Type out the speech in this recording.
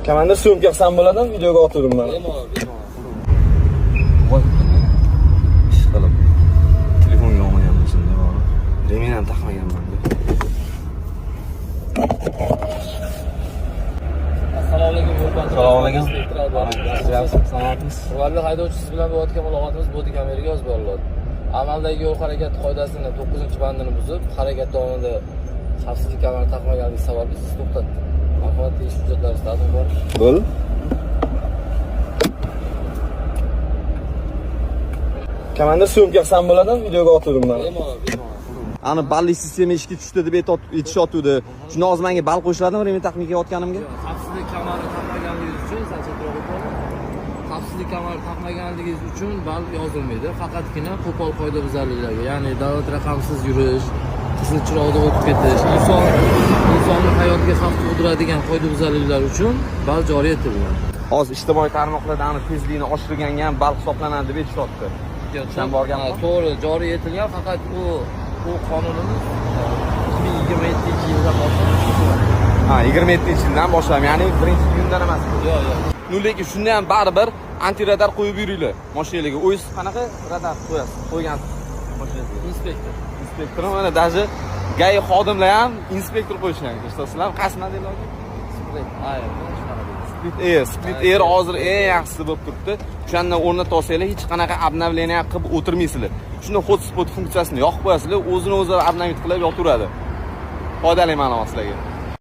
Komandir sumka qilsam bo'ladimi? Videoga o'tirdim men. Voy. Ishqilib. Telefonga olmaganman shunday bor. Remen ham taqmaganman. Assalomu alaykum. Assalomu alaykum. Salomatmiz. Hurmatli haydovchi, siz bilan bo'layotgan muloqotimiz bodi kameraga yozib beriladi. Amaldagi yo'l harakati qoidasining 9-bandini buzib, harakat davomida xavfsizlik kamari taqmaganligi sababli siz to'xtatdi. Marhamat, tegishli hujjatlar istadim bor. Bo'l. Komandir sumka qilsam bo'ladimi? Videoga o'tirdim men. Ani balli sistema ishga tushdi deb aytishyapti. Shunda hozir menga bal qo'shiladimi remen taqmay kelayotganimga? Xavfsizlik kamari taqmaganligingiz uchun xavfsizlik kamari taqmaganligingiz uchun bal yozilmaydi. Faqatgina qo'pol qoidabuzarliklarga, ya'ni davlat raqamsiz yurish, qizil chiroqda o'tib ketish, insonning hayotiga xavf tug'diradigan qoidabuzarliklar uchun bal joriy etilgan. Hozir ijtimoiy tarmoqlarda ani tezlikni oshirganga ham bal hisoblanadi deb aytishyapti. Sen borganmi? To'g'ri, joriy etilgan, faqat u qonunimiz 2027-yildan boshlab. Ha, 27-yildan boshlab, ya'ni birinchi kundan emas. Yo'q. Lekin shunda ham baribir antiradar qo'yib yuringlar mashinalarga. O'zingiz qanaqa radar qo'yasiz? Qo'ygansiz mashinangizga. Inspektor mana даже GAI xodimlar ham inspektor qo'yishgan. Eshitasizlarmi? Qaysi model yoki? Split Air hozir eng yaxshisi bo'lib turibdi. O'shandan o'rnatib olsanglar hech qanaqa обновление qilib o'tirmaysizlar. Shunda hotspot funksiyasini yoqib qo'yasizlar, o'zini o'zi обновить qilib yotaveradi. Foydali ma'lumot sizlarga.